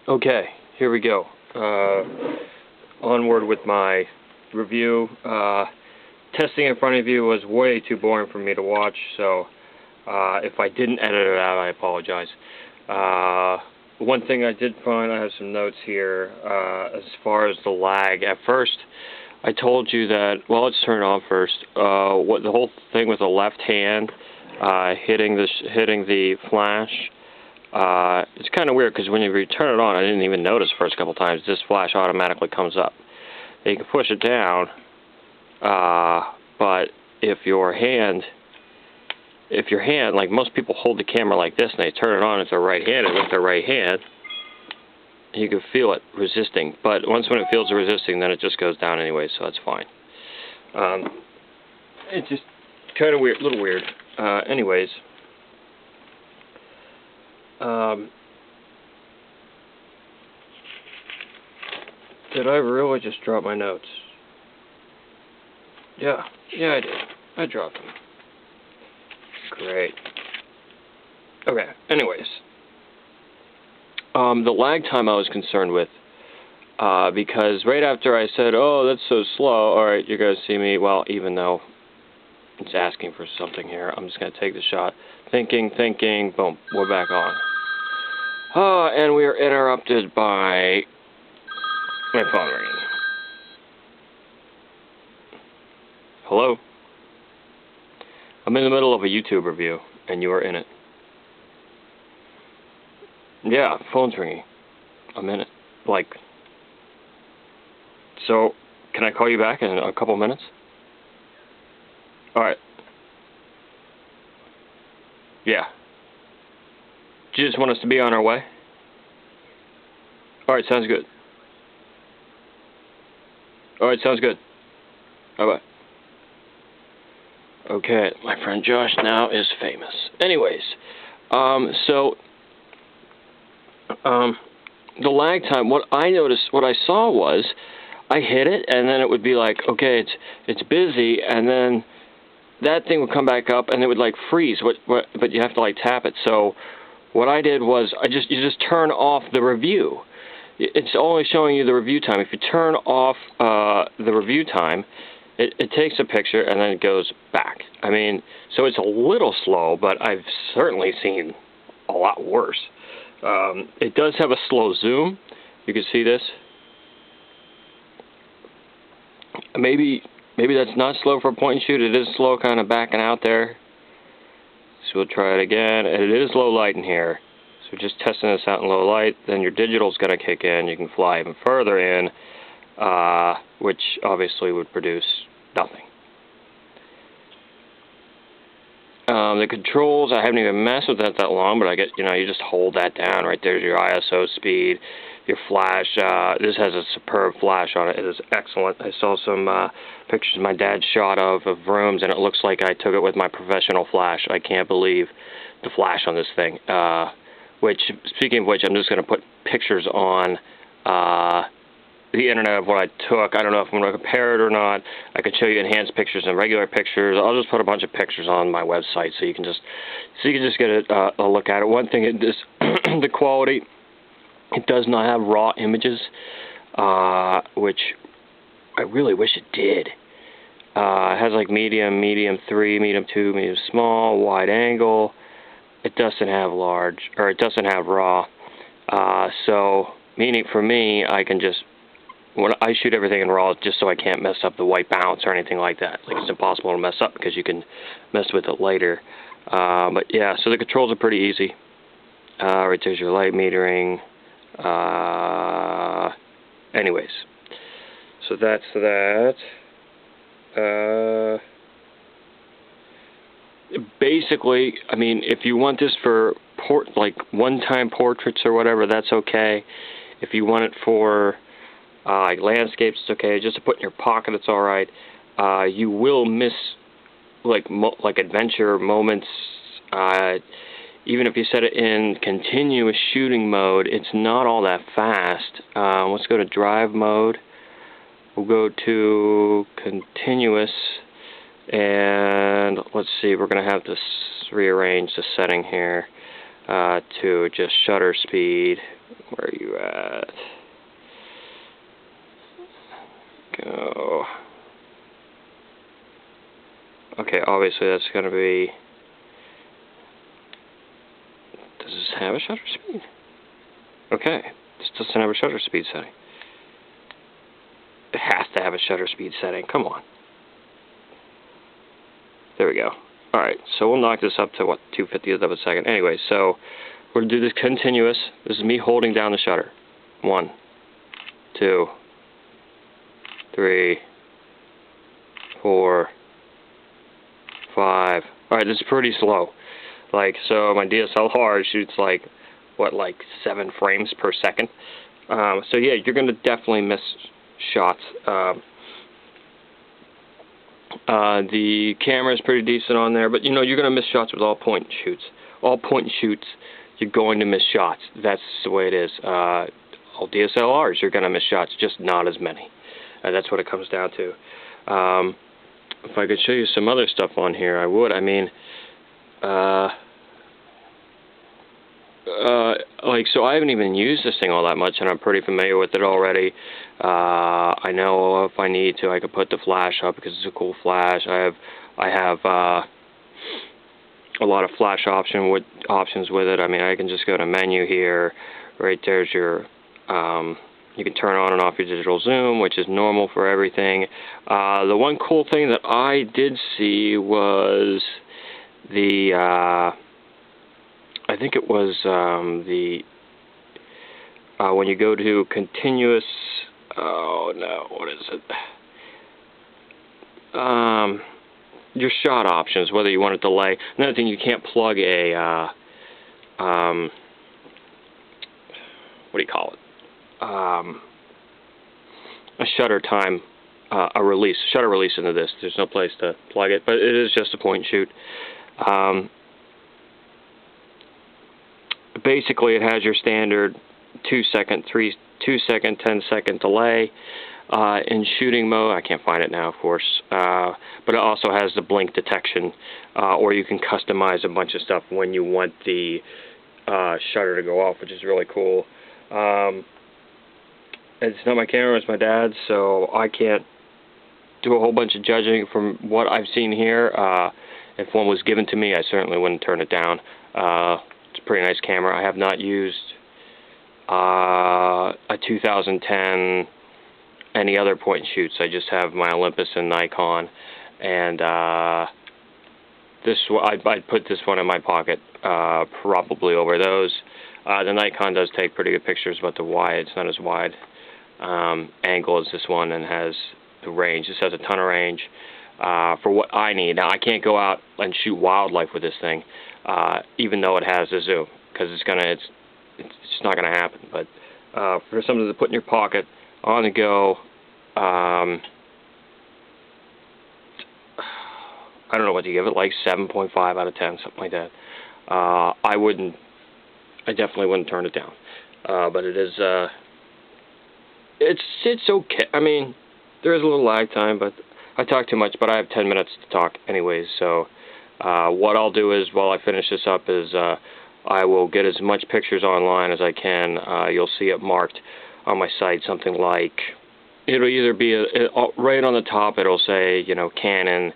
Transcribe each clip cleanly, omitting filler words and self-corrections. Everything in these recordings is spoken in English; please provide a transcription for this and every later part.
Okay, here we go. Onward with my review. Testing in front of you was way too boring for me to watch, so if I didn't edit it out, I apologize. One thing I did find, I have some notes here, as far as the lag. At first, I told you that, well, let's turn it on first. What the whole thing with the left hand hitting the flash. It's kind of weird because when you turn it on, I didn't even notice the first couple times. This flash automatically comes up. You can push it down, but if your hand, like most people hold the camera like this and they turn it on with their right hand, and with their right hand, you can feel it resisting. But once when it feels it resisting, then it just goes down anyway, so that's fine. It's just kind of weird, a little weird. Anyways. Did I really just drop my notes? Yeah, I did. I dropped them. Great. Okay, anyways. The lag time I was concerned with, because right after I said, oh, that's so slow, alright, you're going to see me, well, even though it's asking for something here, I'm just going to take the shot. Thinking, boom, we're back on. And we are interrupted by my phone ringing. Hello? I'm in the middle of a YouTube review, and you are in it. Yeah, phone's ringing. I'm in it. Like, so, can I call you back in a couple minutes? Alright. Yeah. Do you just want us to be on our way? Alright, sounds good. Alright, sounds good. Bye-bye. Okay, my friend Josh now is famous. Anyways, the lag time, what I saw was, I hit it, and then it would be like, okay, it's busy, and then that thing would come back up, and it would like freeze, but you have to like tap it. So what I did was, you just turn off the review. It's only showing you the review time. If you turn off the review time, it takes a picture and then it goes back. I mean, so it's a little slow, but I've certainly seen a lot worse. It does have a slow zoom. You can see this. Maybe that's not slow for a point and shoot. It is slow, kind of backing out there. So we'll try it again. And it is low light in here. So just testing this out in low light. Then your digital's going to kick in. You can fly even further in, which obviously would produce nothing. The controls, I haven't even messed with that long, but I get, you just hold that down. Right there's your ISO speed, your flash. This has a superb flash on it. It is excellent. I saw some pictures my dad shot of rooms, and it looks like I took it with my professional flash. I can't believe the flash on this thing. Which, speaking of which, I'm just going to put pictures on the internet of what I took. I don't know if I'm going to compare it or not. I could show you enhanced pictures and regular pictures. I'll just put a bunch of pictures on my website so you can just get a look at it. One thing is the quality. It does not have raw images, which I really wish it did. It has like medium, medium 3, medium 2, medium small, wide angle. It doesn't have it doesn't have raw. So meaning for me, I can just, when I shoot everything in RAW, just so I can't mess up the white balance or anything like that. Like, it's impossible to mess up because you can mess with it later. But yeah, so the controls are pretty easy. Right there's your light metering. Anyways, so that's that. Basically, I mean, if you want this for like one-time portraits or whatever, that's okay. If you want it for like landscapes, it's okay. Just to put in your pocket, it's all right. You will miss like adventure moments. Even if you set it in continuous shooting mode, it's not all that fast. Let's go to drive mode. We'll go to continuous, and let's see. We're going to have to rearrange the setting here. to just shutter speed. Where are you at? Go. Okay, obviously that's going to be... Does this have a shutter speed? Okay, this doesn't have a shutter speed setting. It has to have a shutter speed setting. Come on. There we go. Alright, so we'll knock this up to, what, 2/50th of a second. Anyway, so we're going to do this continuous. This is me holding down the shutter. 1, 2, 3, 4, 5. Alright, this is pretty slow. Like, so my DSLR shoots like, what, like 7 frames per second. So yeah, you're going to definitely miss shots. The camera is pretty decent on there, but you know, you're going to miss shots with all point and shoots. All point and shoots, you're going to miss shots. That's the way it is. All DSLRs, you're going to miss shots, just not as many. That's what it comes down to. If I could show you some other stuff on here, I would. I mean, like, so I haven't even used this thing all that much, and I'm pretty familiar with it already. I know if I need to, I could put the flash up because it's a cool flash. I have a lot of flash options with it. I mean, I can just go to menu here. Right there's your, you can turn on and off your digital zoom, which is normal for everything. The one cool thing that I did see was the, I think it was when you go to continuous, oh no, what is it? Your shot options, whether you want to delay. Another thing, you can't plug a, what do you call it? A shutter time, shutter release into this. There's no place to plug it, but it is just a point and shoot. Basically, it has your standard 2 second, 10 second delay. In shooting mode, I can't find it now, of course, but it also has the blink detection, or you can customize a bunch of stuff when you want the shutter to go off, which is really cool. It's not my camera, it's my dad's, so I can't do a whole bunch of judging from what I've seen here. If one was given to me, I certainly wouldn't turn it down. It's a pretty nice camera. I have not used a 2010 any other point and shoots. I just have my Olympus and Nikon, and I'd put this one in my pocket, probably over those. The Nikon does take pretty good pictures, but it's not as wide angle as this one, and has the range. This has a ton of range for what I need. Now, I can't go out and shoot wildlife with this thing, even though it has a zoom, because it's just not gonna happen. But for something to put in your pocket on the go, I don't know what to give it, like 7.5 out of 10, something like that. I definitely wouldn't turn it down. But it is, it's okay. I mean, there is a little lag time, but I talk too much, but I have 10 minutes to talk anyways, so what I'll do is, while I finish this up, is I will get as much pictures online as I can. You'll see it marked on my site, something like, it'll either be right on the top, it'll say, you know, Canon,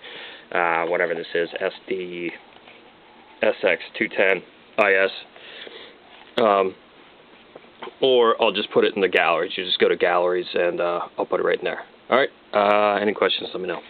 whatever this is, SD xs210 IS, or I'll just put it in the galleries. You just go to galleries, and I'll put it right in there. Alright, any questions, let me know.